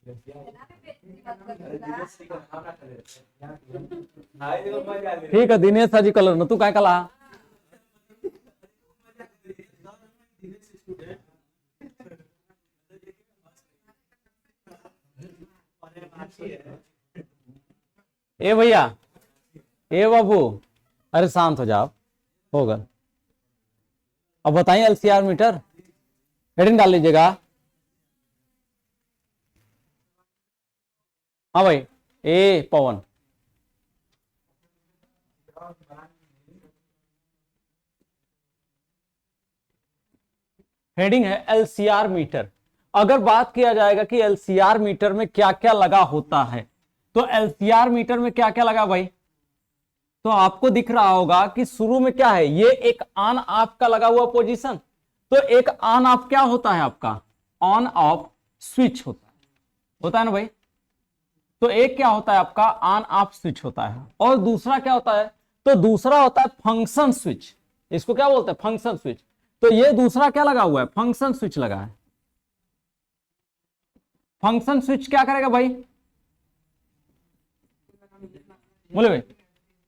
ठीक है दिनेश सर जी कलर न तू काय कला ए भैया ए बाबू अरे शांत हो जाओ होगा। अब बताइए एलसीआर मीटर हेडिंग डाल लीजिएगा। हाँ भाई ए पवन हेडिंग है एलसीआर मीटर। अगर बात किया जाएगा कि एलसीआर मीटर में क्या क्या लगा होता है तो एलसीआर मीटर में क्या क्या लगा भाई, तो आपको दिख रहा होगा कि शुरू में क्या है, ये एक ऑन ऑफ का लगा हुआ पोजीशन। तो एक ऑन ऑफ क्या होता है आपका, ऑन ऑफ स्विच होता है ना भाई। तो एक क्या होता है आपका ऑन ऑफ स्विच होता है और दूसरा क्या होता है, तो दूसरा होता है फंक्शन स्विच। इसको क्या बोलते हैं, फंक्शन स्विच। तो ये दूसरा क्या लगा हुआ है, फंक्शन स्विच लगा है। फंक्शन स्विच क्या करेगा भाई, बोले भाई।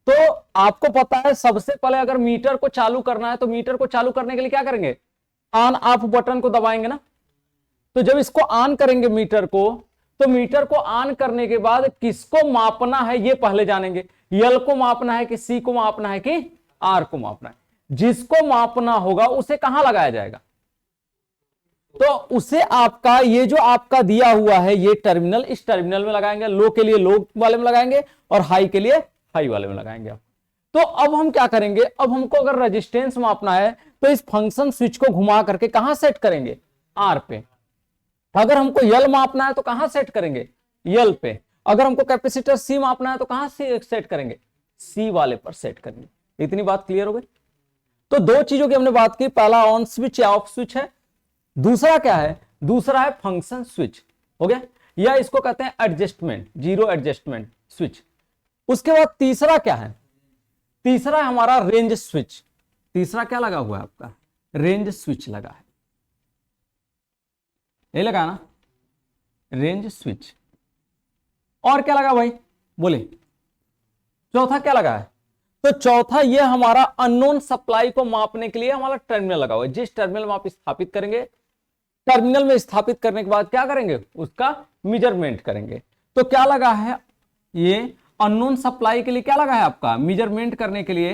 तो आपको पता है सबसे पहले अगर मीटर को चालू करना है तो मीटर को चालू करने के लिए क्या करेंगे, ऑन ऑफ बटन को दबाएंगे ना। तो जब इसको ऑन करेंगे मीटर को, तो मीटर को ऑन करने के बाद किसको मापना है ये पहले जानेंगे, यल को मापना है कि सी को मापना है कि आर को मापना है। जिसको मापना होगा उसे कहां लगाया जाएगा, तो उसे आपका ये जो आपका दिया हुआ है ये टर्मिनल, इस टर्मिनल में लगाएंगे। लो के लिए लो वाले में लगाएंगे और हाई के लिए हाई वाले में लगाएंगे आप। तो अब हम क्या करेंगे, अब हमको अगर रेजिस्टेंस मापना है तो इस फंक्शन स्विच को घुमा करके कहां सेट करेंगे, आर पे। अगर हमको यल मापना है तो कहां सेट करेंगे, यल पे। अगर हमको कैपेसिटर सी मापना है तो कहां से सेट करेंगे, सी वाले पर सेट करेंगे। इतनी बात क्लियर हो गई। तो दो चीजों की हमने बात की, पहला ऑन स्विच या ऑफ स्विच है, दूसरा क्या है, दूसरा है फंक्शन स्विच, हो गया। या इसको कहते हैं एडजस्टमेंट, जीरो एडजस्टमेंट स्विच। उसके बाद तीसरा क्या है, तीसरा है हमारा रेंज स्विच। तीसरा क्या लगा हुआ है आपका, रेंज स्विच लगा है, ये लगा ना रेंज स्विच। और क्या लगा भाई, बोले चौथा क्या लगा है, तो चौथा ये हमारा अननोन सप्लाई को मापने के लिए हमारा टर्मिनल लगा हुआ है। जिस टर्मिनल में आप स्थापित करेंगे, टर्मिनल में स्थापित करने के बाद क्या करेंगे, उसका मेजरमेंट करेंगे। तो क्या लगा है, ये अननोन सप्लाई के लिए क्या लगा है आपका, मेजरमेंट करने के लिए,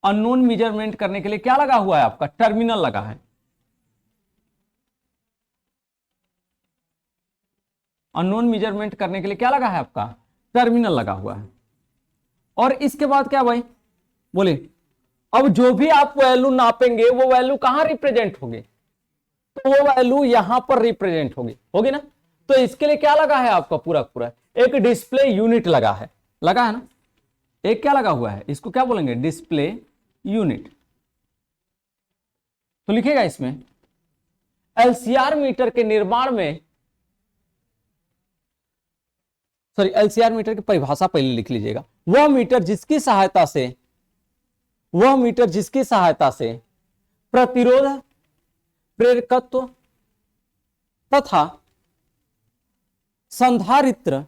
अननोन मेजरमेंट करने के लिए क्या लगा हुआ है आपका, टर्मिनल लगा है। अननोन मेजरमेंट करने के लिए क्या लगा है आपका, टर्मिनल लगा हुआ है। और इसके बाद क्या भाई, बोले अब जो भी आप वैल्यू नापेंगे वो वैल्यू कहां रिप्रेजेंट होगी, तो वो वैल्यू यहां पर रिप्रेजेंट होगी ना। तो इसके लिए क्या लगा है आपका, पूरा पूरा एक डिस्प्ले यूनिट लगा है ना। एक क्या लगा हुआ है, इसको क्या बोलेंगे, डिस्प्ले यूनिट। तो लिखेगा इसमें एलसीआर मीटर के निर्माण में, सॉरी एलसीआर मीटर की परिभाषा पहले लिख लीजिएगा। वह मीटर जिसकी सहायता से प्रतिरोध, प्रेरकत्व तथा संधारित्र,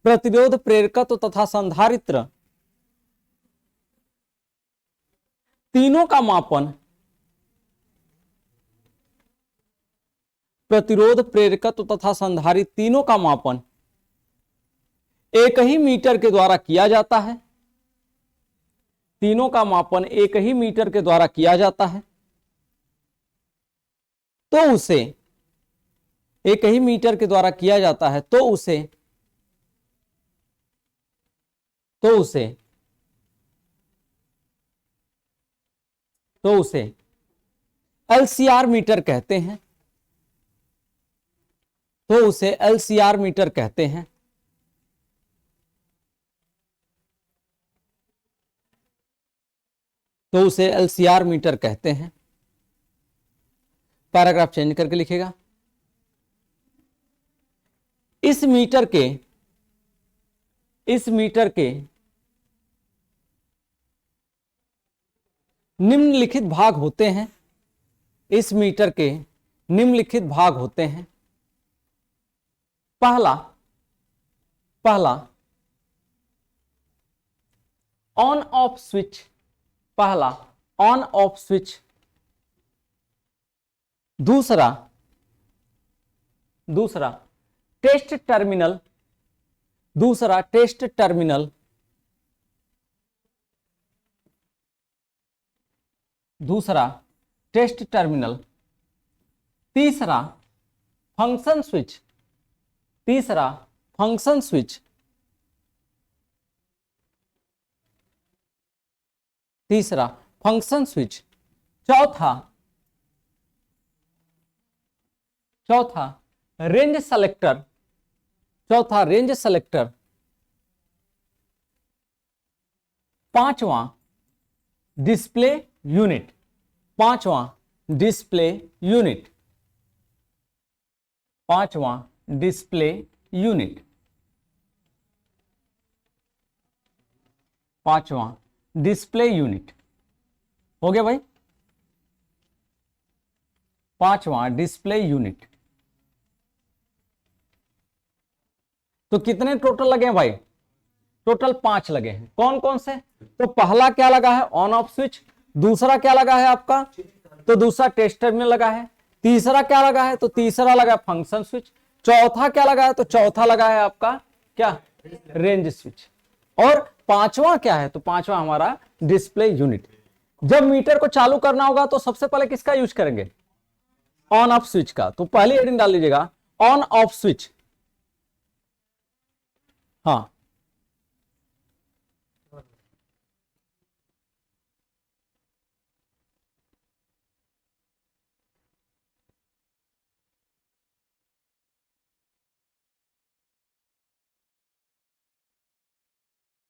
प्रतिरोध, प्रेरकत्व तथा संधारित्र तीनों का मापन, प्रतिरोध, प्रेरकत्व तथा संधारित्र तीनों का मापन एक ही मीटर के द्वारा किया जाता है। तीनों का मापन एक ही मीटर के द्वारा किया जाता है। तो उसे एक ही मीटर के द्वारा किया जाता है, तो उसे एलसीआर मीटर कहते हैं। तो उसे एलसीआर मीटर कहते हैं। तो उसे एलसीआर मीटर कहते हैं। पैराग्राफ चेंज करके लिखेगा, इस मीटर के निम्नलिखित भाग होते हैं। इस मीटर के निम्नलिखित भाग होते हैं। पहला ऑन ऑफ स्विच, पहला ऑन ऑफ स्विच। दूसरा टेस्ट टर्मिनल, दूसरा टेस्ट टर्मिनल। दूसरा टेस्ट टर्मिनल। तीसरा फंक्शन स्विच, तीसरा फंक्शन स्विच। तीसरा फंक्शन स्विच। चौथा रेंज सेलेक्टर, चौथा रेंज सेलेक्टर। पांचवा डिस्प्ले यूनिट, पांचवा डिस्प्ले यूनिट, पांचवा डिस्प्ले यूनिट, पांचवा डिस्प्ले यूनिट। हो गया भाई, पांचवा डिस्प्ले यूनिट। तो कितने टोटल लगे हैं भाई? टोटल 5 लगे हैं। कौन कौन से? तो पहला क्या लगा है? On off switch. दूसरा क्या लगा है आपका? तो दूसरा टेस्ट टर्मिनल लगा है। तीसरा क्या लगा है? तो तीसरा लगा है फंक्शन स्विच। चौथा क्या लगा है? तो चौथा लगा है आपका क्या? Range switch. और पांचवा क्या है? तो पांचवा हमारा डिस्प्ले यूनिट। जब मीटर को चालू करना होगा तो सबसे पहले किसका यूज करेंगे? ऑन ऑफ स्विच का। तो पहली हेडिंग डाल लीजिएगा ऑन ऑफ स्विच। हाँ,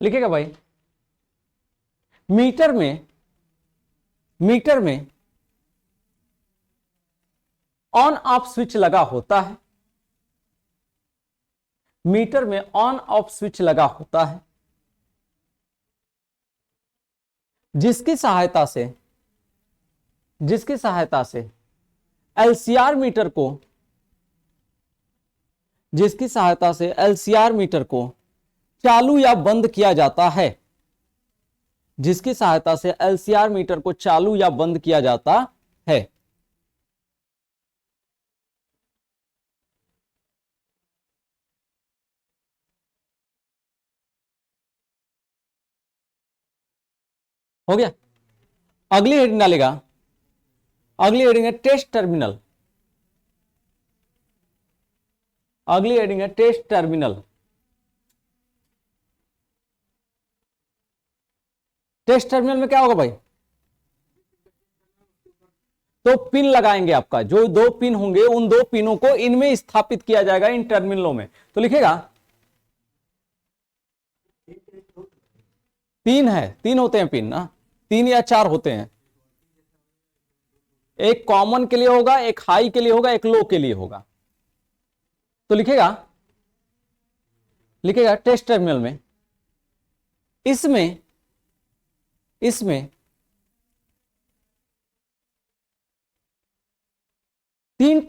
लिखेगा भाई मीटर में ऑन ऑफ स्विच लगा होता है। मीटर में ऑन ऑफ स्विच लगा होता है, जिसकी सहायता से एलसीआर मीटर को, जिसकी सहायता से एलसीआर मीटर को चालू या बंद किया जाता है, जिसकी सहायता से एलसीआर मीटर को चालू या बंद किया जाता है। हो गया। अगली हेडिंग डालेगा, अगली हेडिंग है टेस्ट टर्मिनल। अगली हेडिंग है टेस्ट टर्मिनल। टेस्ट टर्मिनल में क्या होगा भाई? तो पिन लगाएंगे। आपका जो 2 पिन होंगे उन 2 पिनों को इनमें स्थापित किया जाएगा, इन टर्मिनलों में। तो लिखेगा 3 है, 3 होते हैं पिन ना, 3 या 4 होते हैं। एक कॉमन के लिए होगा, एक हाई के लिए होगा, एक लो के लिए होगा। तो लिखेगा टेस्ट टर्मिनल में इसमें 3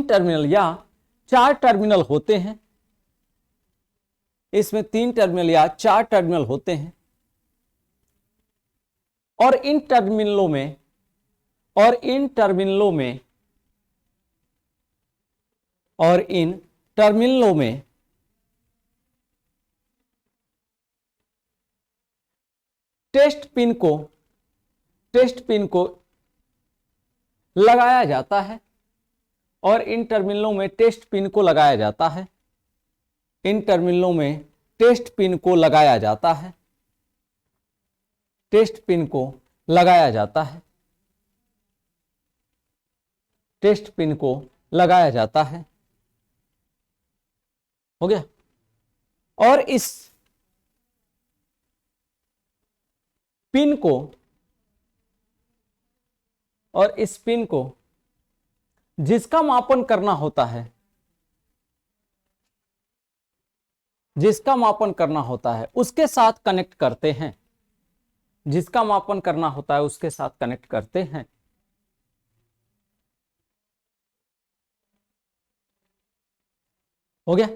टर्मिनल या 4 टर्मिनल होते हैं। इसमें 3 टर्मिनल या 4 टर्मिनल होते हैं। और इन टर्मिनलों में टेस्ट पिन को लगाया जाता है। और इन टर्मिनलों में टेस्ट पिन को लगाया जाता है। इन टर्मिनलों में टेस्ट पिन को लगाया जाता है। टेस्ट पिन को लगाया जाता है। टेस्ट पिन को लगाया जाता है। हो गया। और इस पिन को जिसका मापन करना होता है, उसके साथ कनेक्ट करते हैं। जिसका मापन करना होता है उसके साथ कनेक्ट करते हैं। हो गया।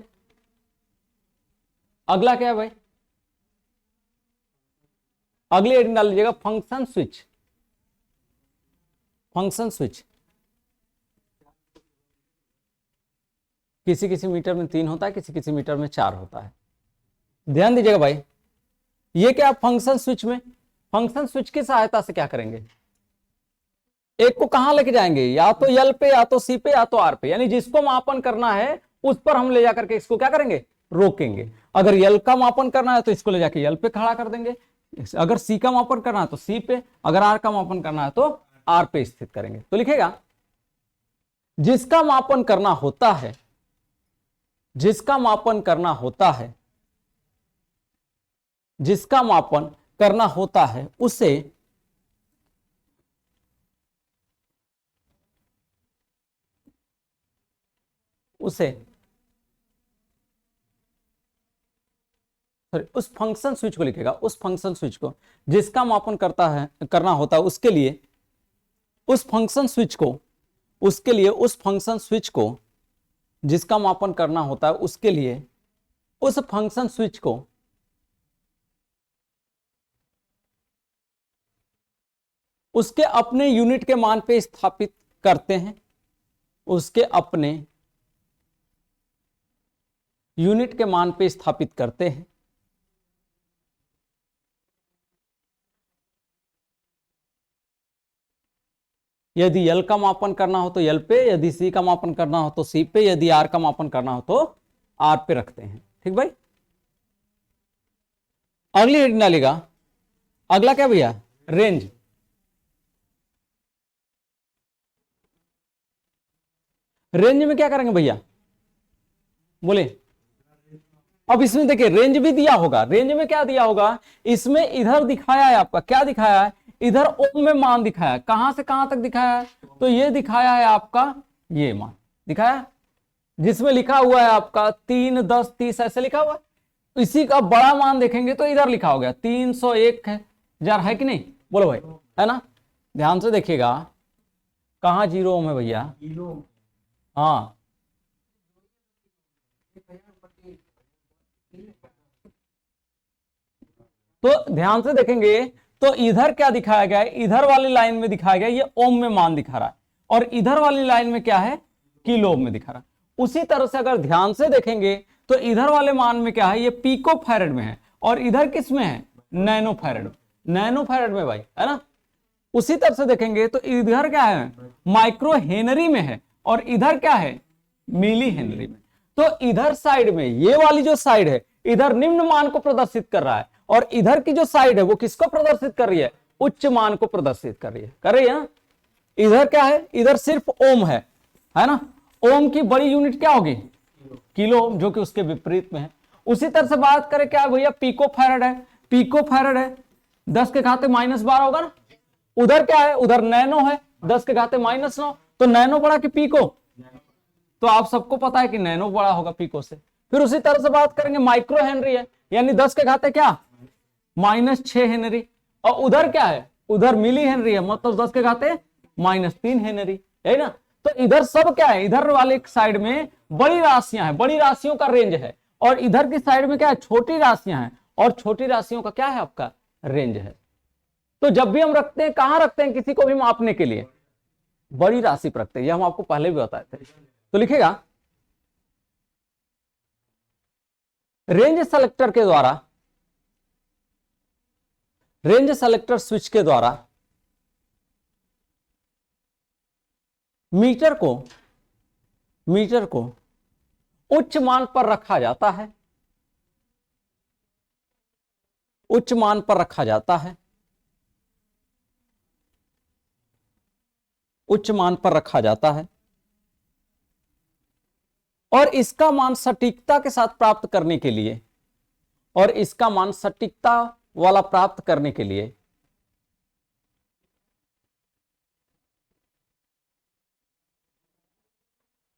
अगला क्या है भाई, अगली हेडिंग डाल लीजिएगा फंक्शन स्विच। फंक्शन स्विच किसी किसी मीटर में 3 होता है, किसी किसी मीटर में 4 होता है। ध्यान दीजिएगा भाई, ये क्या फंक्शन स्विच में, फंक्शन स्विच की सहायता से क्या करेंगे, एक को कहां लेके जाएंगे, या तो यल पे, या तो सी पे, या तो आर पे, यानी जिसको मापन करना है उस पर हम ले जाकर के इसको क्या करेंगे, रोकेंगे। अगर यल का मापन करना है तो इसको ले जाके यल पे खड़ा कर देंगे, अगर सी का मापन करना है तो सी पे, अगर आर का मापन करना है तो आर पे स्थित करेंगे। तो लिखेगा जिसका मापन करना होता है, जिसका मापन करना होता है, जिसका मापन करना होता है उसे उस फंक्शन स्विच को लिखेगा, उस फंक्शन स्विच को जिसका मापन करना होता है उसके लिए, उस फंक्शन स्विच को, उसके लिए उस फंक्शन स्विच को जिसका मापन करना होता है उसके लिए उस फंक्शन स्विच को उसके अपने यूनिट के मान पे स्थापित करते हैं, उसके अपने यूनिट के मान पे स्थापित करते हैं। यदि यल का मापन करना हो तो यल पे, यदि सी का मापन करना हो तो सी पे, यदि आर का मापन करना हो तो आर पे रखते हैं। ठीक भाई, अगली हेडिंग डालेगा, अगला क्या भैया, रेंज। रेंज में क्या करेंगे भैया, बोले। अब इसमें देखिए रेंज भी दिया होगा, रेंज में क्या दिया होगा, इसमें इधर दिखाया है आपका, क्या दिखाया है, इधर ओम में मान दिखाया है, कहां से कहां तक दिखाया है, तो ये दिखाया है आपका, ये मान दिखाया जिसमें लिखा हुआ है आपका 3, 10, 30 ऐसे लिखा हुआ है। इसी का बड़ा मान देखेंगे तो इधर लिखा हो गया 301 है, जार है कि नहीं, बोलो भाई, है ना। ध्यान से देखिएगा, कहां 0 ओम है भैया, हाँ, तो ध्यान से देखेंगे तो इधर क्या दिखाया गया है, इधर वाली लाइन में दिखाया गया ये ओम में मान दिखा रहा है, और इधर वाली लाइन में क्या है, किलो में दिखा रहा है। उसी तरह से अगर ध्यान से देखेंगे तो इधर वाले मान में क्या है, ये पिको फैरेड में है, और इधर किस में है, नैनो फैरेड, नैनो फैरेड में भाई, है ना। उसी तरह से देखेंगे तो इधर क्या है, माइक्रो हेनरी में है, और इधर क्या है, मिली हेनरी में। तो इधर साइड में, ये वाली जो साइड है, इधर निम्न मान को प्रदर्शित कर रहा है, और इधर की जो साइड है वो किसको प्रदर्शित कर रही है, उच्च मान को प्रदर्शित कर रही है, कर रही है ना। इधर क्या है, इधर सिर्फ ओम है ना। ओम की बड़ी यूनिट क्या होगी, किलो ओम, जो कि उसके विपरीत में है। उसी तरह से बात करें क्या भैया, पिको फैरेड है, पिको फैरेड है 10 के घाते -12 होगा ना। उधर क्या है, उधर नैनो है 10 के घाते -9, तो नैनो बड़ा कि पिको, तो आप सबको पता है कि नैनो बड़ा होगा पिको से। फिर उसी तरह से बात करेंगे माइक्रो हेनरी है, यानी 10 के घाते क्या, -6 हेनरी, और उधर क्या है, उधर मिली हेनरी है, मतलब 10 के घाते -3 हेनरी, है ना। तो इधर सब क्या है, इधर वाले साइड में बड़ी राशियां हैं, बड़ी राशियों का रेंज है, और इधर की साइड में क्या है, छोटी राशियां हैं, और छोटी राशियों का क्या है, आपका रेंज है। तो जब भी हम रखते हैं, कहां रखते हैं, किसी को भी मापने के लिए बड़ी राशि पर रखते हैं, यह हम आपको पहले भी बताए थे। तो लिखेगा रेंज सेलेक्टर के द्वारा, रेंज सेलेक्टर स्विच के द्वारा मीटर को उच्च मान पर रखा जाता है, उच्च मान पर रखा जाता है, उच्च मान पर रखा जाता है, और इसका मान सटीकता के साथ प्राप्त करने के लिए, और इसका मान सटीकता वाला प्राप्त करने के लिए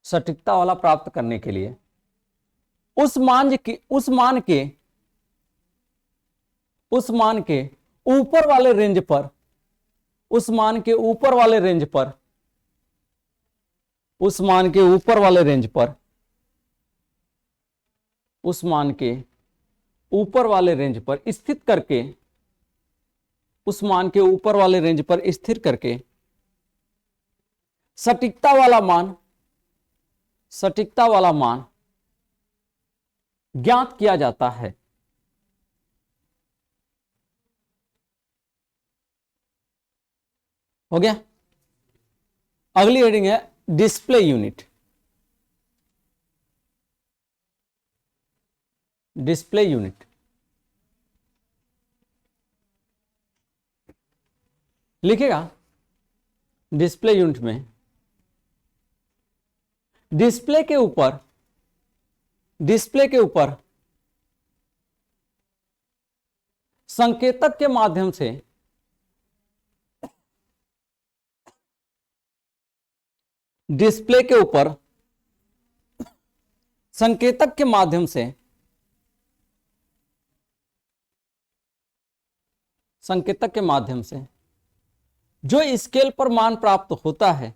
सटीकता वाला प्राप्त करने के लिए उस मान के ऊपर वाले रेंज पर, उस मान के ऊपर वाले रेंज पर, उस मान के ऊपर वाले रेंज पर उस मान के ऊपर वाले रेंज पर स्थित करके, उस मान के ऊपर वाले रेंज पर स्थिर करके सटीकता वाला मान ज्ञात किया जाता है। हो गया। अगली हेडिंग है डिस्प्ले यूनिट। डिस्प्ले यूनिट लिखेगा। डिस्प्ले यूनिट में डिस्प्ले के ऊपर संकेतक के माध्यम से डिस्प्ले के ऊपर संकेतक के माध्यम से जो स्केल पर मान प्राप्त होता है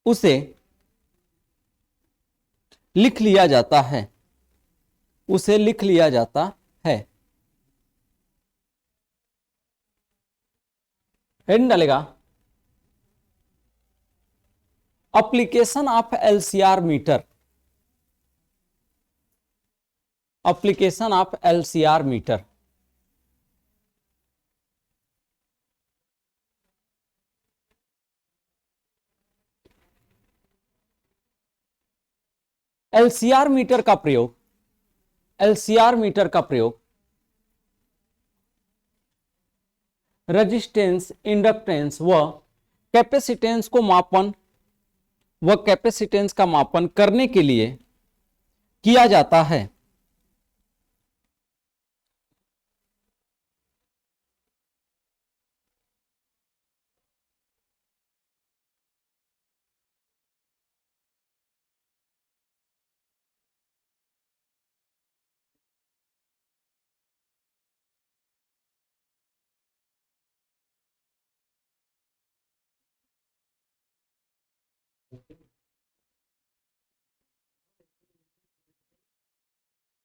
उसे लिख लिया जाता है। हेडिंग डालेगा application of LCR meter. Application of LCR meter. LCR meter का प्रयोग रेजिस्टेंस, इंडक्टेंस व कैपेसिटेंस का मापन करने के लिए किया जाता है।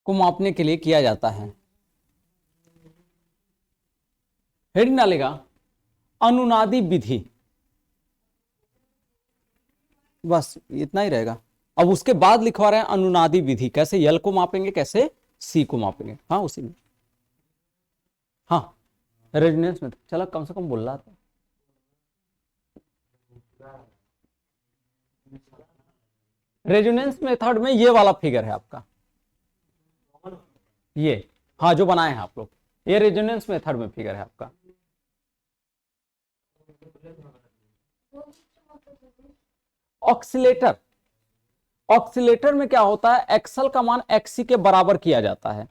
को मापने के लिए किया जाता है। हेडिंग डालेगा अनुनादी विधि। बस इतना ही रहेगा। अब उसके बाद लिखवा रहे हैं अनुनादी विधि, कैसे यल को मापेंगे, कैसे सी को मापेंगे। हाँ उसी में, हाँ रेजोनेंस में चलो कम से कम बोल रहा था। रेजोनेंस मेथड में ये वाला फिगर है आपका, ये हाँ जो बनाए हैं आप लोग, ये रेजोनेंस मेथड में फिगर है आपका। ऑक्सीलेटर में क्या होता है, एक्सल का मान एक्सी के बराबर किया जाता है।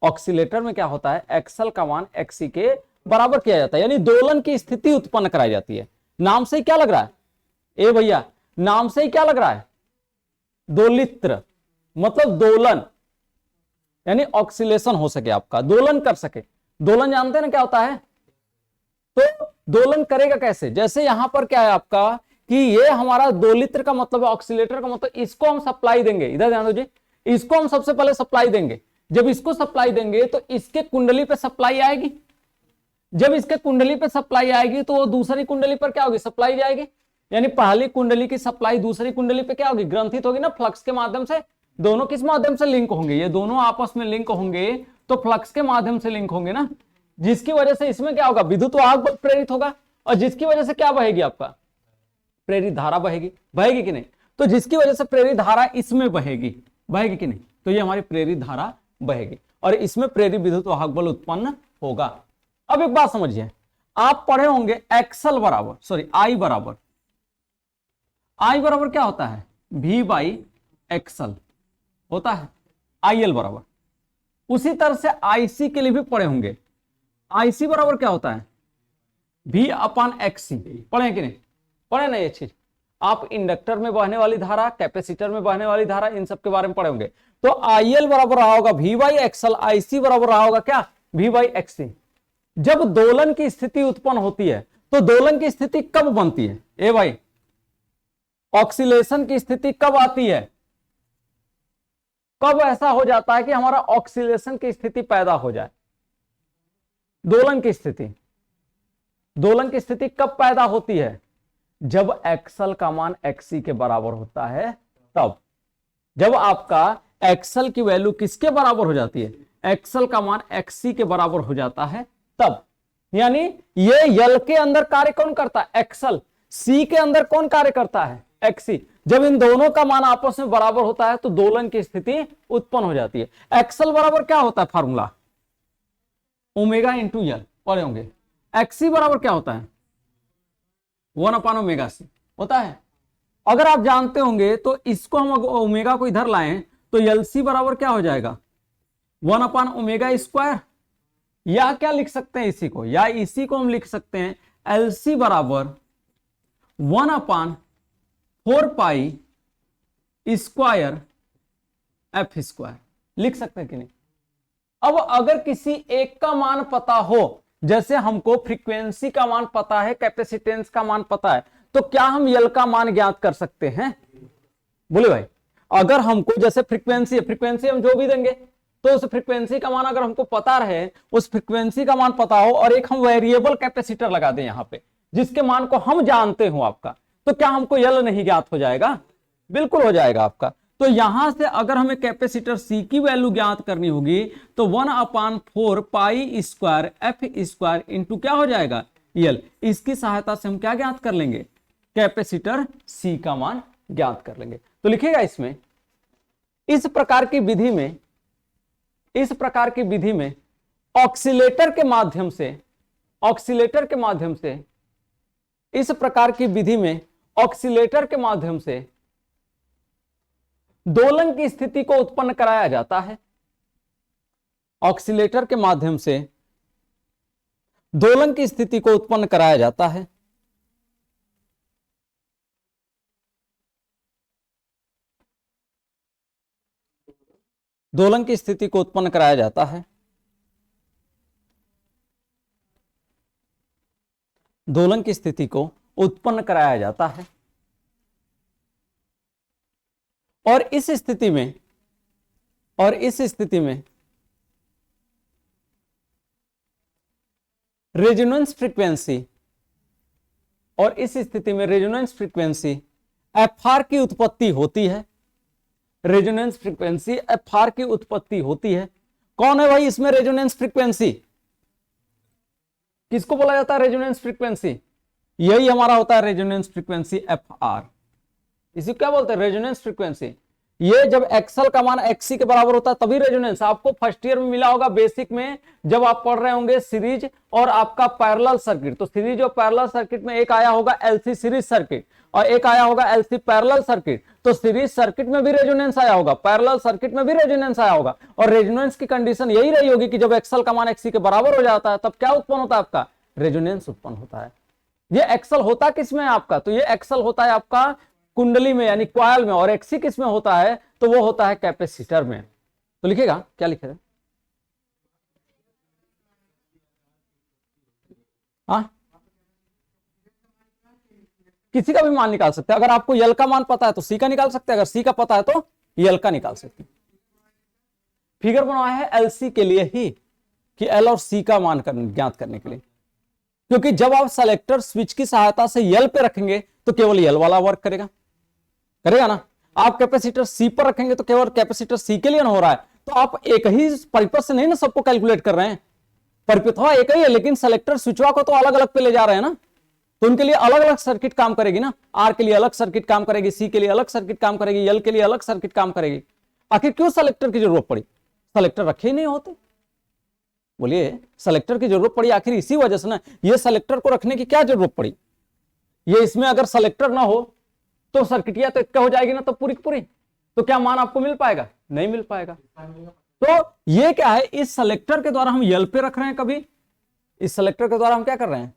ऑक्सीलेटर में क्या होता है, एक्सल का मान एक्सी के बराबर किया जाता है, यानी दोलन की स्थिति उत्पन्न कराई जाती है। नाम से ही क्या लग रहा है, ए भैया नाम से ही क्या लग रहा है, दोलित्र मतलब दोलन, यानी ऑक्सीलेशन हो सके, आपका दोलन कर सके। दोलन जानते हैं ना क्या होता है, तो दोलन करेगा कैसे, जैसे यहां पर क्या है आपका कि ये हमारा दोलित्र का मतलब है, ऑक्सीलेटर का मतलब इसको हम सप्लाई देंगे। इधर ध्यान दो जी, इसको हम सबसे पहले सप्लाई देंगे। जब इसको सप्लाई देंगे तो इसके कुंडली पे सप्लाई आएगी। जब इसके कुंडली पे सप्लाई आएगी तो वो दूसरी कुंडली पर क्या होगी, सप्लाई जाएगी। यानी पहली कुंडली की सप्लाई दूसरी कुंडली पे क्या होगी, ग्रंथित होगी ना फ्लक्स के माध्यम से। दोनों किस माध्यम से लिंक होंगे, ये दोनों आपस में लिंक होंगे तो फ्लक्स के माध्यम से लिंक होंगे ना, जिसकी वजह से इसमें क्या होगा, विद्युत वाहक बल प्रेरित होगा, और जिसकी वजह से क्या बहेगी, आपका प्रेरित धारा बहेगी। बहेगी कि नहीं, तो जिसकी वजह से प्रेरित धारा इसमें बहेगी कि नहीं, तो ये हमारी प्रेरित धारा बहेगी और इसमें प्रेरित विद्युत वाहक बल उत्पन्न होगा। अब एक बात समझिए, आप पढ़े होंगे एक्सल बराबर सॉरी आई बराबर क्या होता है, V बाई एक्सल होता है, IL बराबर। उसी तरह से IC के लिए भी पढ़े होंगे, IC बराबर क्या होता है, V अपान XC। पढ़े कि नहीं, पढ़े ना ये चीज। आप इंडक्टर में बहने वाली धारा, कैपेसिटर में बहने वाली धारा, इन सब के बारे में पढ़े होंगे। तो IL बराबर रहा होगा V बाई एक्सल, IC बराबर रहा होगा क्या, V बाई XC। जब दोलन की स्थिति उत्पन्न होती है तो दोलन की स्थिति कब बनती है, ए भाई ऑक्सीलेशन की स्थिति कब आती है, कब ऐसा हो जाता है कि हमारा ऑक्सीलेशन की स्थिति पैदा हो जाए, दोलन की स्थिति, दोलन की स्थिति कब पैदा होती है, जब एक्सल का मान एक्सी के बराबर होता है तब। जब आपका एक्सल की वैल्यू किसके बराबर हो जाती है, एक्सल का मान एक्सी के बराबर हो जाता है तब। यानी ये यल के अंदर कार्य कौन करता है, एक्सल, सी के अंदर कौन कार्य करता है, एक्सी। जब इन दोनों का मान आपस में बराबर होता है तो दोलन की स्थिति उत्पन्न हो जाती है। एक्सल बराबर क्या होता है फार्मूला, ओमेगा इंटू यल पढ़े होंगे। एक्सी बराबर क्या होता है, 1/ओमेगा सी होता है। अगर आप जानते होंगे तो इसको हम ओमेगा को इधर लाएं तो एलसी बराबर क्या हो जाएगा, 1/ओमेगा स्क्वायर। या क्या लिख सकते हैं इसी को, या इसी को हम लिख सकते हैं एलसी बराबर 1/4 पाई स्क्वायर एफ स्क्वायर, लिख सकते हैं कि नहीं। अब अगर किसी एक का मान पता हो, जैसे हमको फ्रीक्वेंसी का मान पता है, कैपेसिटेंस का मान पता है, तो क्या हम यल का मान ज्ञात कर सकते हैं, बोले भाई। अगर हमको जैसे फ्रीक्वेंसी हम जो भी देंगे तो उस फ्रीक्वेंसी का मान अगर हमको पता रहे, उस फ्रीक्वेंसी का मान पता हो और एक हम वेरिएबल कैपेसिटर लगा दें यहां पे जिसके मान को हम जानते हो आपका, तो क्या हमको यल नहीं ज्ञात हो जाएगा, बिल्कुल हो जाएगा आपका। तो यहां से अगर हमें कैपेसिटर सी की वैल्यू ज्ञात करनी होगी तो 1/4 pi square F square into क्या हो जाएगा, यल। इसकी सहायता से हम क्या ज्ञात कर लेंगे, कैपेसिटर सी का मान ज्ञात कर लेंगे। तो लिखिएगा इसमें, इस प्रकार की विधि में, इस प्रकार की विधि में ऑक्सीलेटर के माध्यम से, ऑक्सीलेटर के माध्यम से, इस प्रकार की विधि में ऑक्सीलेटर के माध्यम से दोलन की स्थिति को उत्पन्न कराया जाता है। ऑक्सीलेटर के माध्यम से दोलन की स्थिति को उत्पन्न कराया जाता है। दोलन की स्थिति को उत्पन्न कराया जाता है। दोलन की स्थिति को उत्पन्न कराया जाता है और इस स्थिति में, और इस स्थिति में रेजोनेंस फ्रीक्वेंसी, और इस स्थिति में रेजोनेंस फ्रीक्वेंसी एफआर की उत्पत्ति होती है। रेजोनेंस फ्रीक्वेंसी एफआर की उत्पत्ति होती है। कौन है भाई इसमें रेजोनेंस फ्रीक्वेंसी, किसको बोला जाता है रेजोनेंस फ्रीक्वेंसी, यही हमारा होता है रेजोनेंस फ्रीक्वेंसी एफआर। इसी क्या बोलते हैं, रेजोनेंस फ्रीक्वेंसी। ये जब एक्सल का मान एक्सी के बराबर होता है तभी रेजोनेंस। आपको फर्स्ट ईयर में मिला होगा बेसिक में, जब आप पढ़ रहे होंगे सीरीज और आपका पैरेलल सर्किट, तो सीरीज और पैरेलल सर्किट में एक आया होगा एलसी सीरीज सर्किट और एक आया होगा एलसी पैरेलल सर्किट। तो सीरीज सर्किट में भी रेजोनेंस आया होगा, पैरेलल सर्किट में भी रेजोनेंस आया होगा, और रेजोनेंस की कंडीशन यही रही होगी कि जब एक्सल का मान एक्सी के बराबर हो जाता है तब क्या उत्पन्न होता है, आपका रेजोनेंस उत्पन्न होता है। ये एक्सल होता किस में है आपका, तो ये एक्सल होता है आपका कुंडली में यानी कॉइल में, और एक्सी किस में होता है, तो वो होता है कैपेसिटर में। तो लिखेगा, क्या लिखेगा, हाँ किसी का भी मान निकाल सकते हैं। अगर आपको यल का मान पता है तो सी का निकाल सकते हैं, अगर सी का पता है तो यल का निकाल सकते हैं। फिगर बनवाया है एलसी के लिए ही कि एल और सी का मान ज्ञात करने के लिए, क्योंकि जब आप सेलेक्टर स्विच की सहायता से यल पे रखेंगे तो केवल यल वाला वर्क करेगा, करेगा ना। आप कैपेसिटर सी पर रखेंगे तो केवल कैपेसिटर सी के लिए ना हो रहा है, तो आप एक ही परिपथ से नहीं ना सबको कैलकुलेट कर रहे हैं, परिपथवा एक ही है लेकिन सेलेक्टर स्विचवा को तो अलग अलग पे ले जा रहे हैं ना, तो उनके लिए अलग अलग सर्किट काम करेगी ना। आर के लिए अलग सर्किट काम करेगी, सी के लिए अलग सर्किट काम करेगी, यल के लिए अलग सर्किट काम करेगी। आखिर क्यों सेलेक्टर की जरूरत पड़ी, सेलेक्टर रखे ही नहीं होते, बोलिए सेलेक्टर की जरूरत पड़ी आखिर इसी वजह से ना। ये सेलेक्टर को रखने की क्या जरूरत पड़ी, ये इसमें अगर सेलेक्टर ना हो तो सर्किटिया तो एक हो जाएगी ना, तो पूरी पूरी, तो क्या मान आपको मिल पाएगा, नहीं मिल पाएगा। तो ये क्या है, इस सेलेक्टर के द्वारा हम यल पे रख रहे हैं, कभी इस सेलेक्टर के द्वारा हम क्या कर रहे हैं,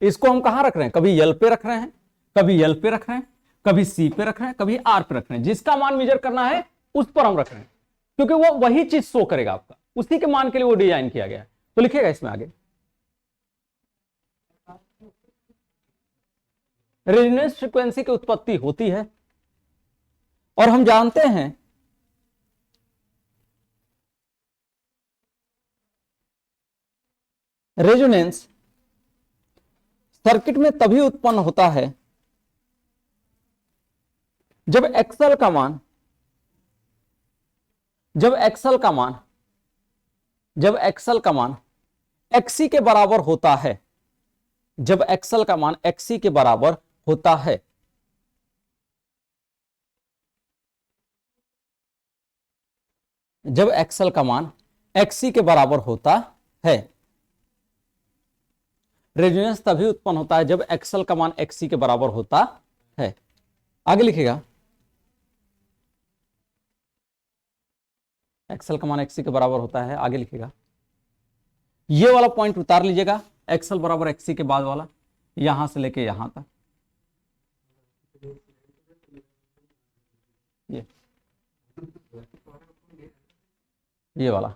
इसको हम कहां रख रहे हैं, कभी यल पे रख रहे हैं, कभी यल पे रख रहे हैं, कभी सी पे रख रहे हैं, कभी आर पे रख रहे हैं। जिसका मान मेजर करना है उस पर हम रख रहे हैं, क्योंकि वो वही चीज शो करेगा आपका, उसी के मान के लिए वो डिजाइन किया गया है। तो लिखिएगा इसमें आगे, रेजोनेंस फ्रीक्वेंसी की उत्पत्ति होती है। और हम जानते हैं रेजोनेंस सर्किट में तभी उत्पन्न होता है जब एक्सएल का मान एक्सी के बराबर होता है। जब एक्सएल का मान एक्सी के बराबर होता है। जब एक्सएल का मान एक्सी के बराबर होता है। रेजोनेंस तभी उत्पन्न होता है जब एक्सएल का मान एक्सी के बराबर होता है। आगे लिखेगा, एक्सएल का मान एक्सी के बराबर होता है। आगे लिखेगा, ये वाला पॉइंट उतार लीजिएगा, एक्सएल बराबर एक्सी के बाद वाला, यहां से लेके यहां तक। ये वाला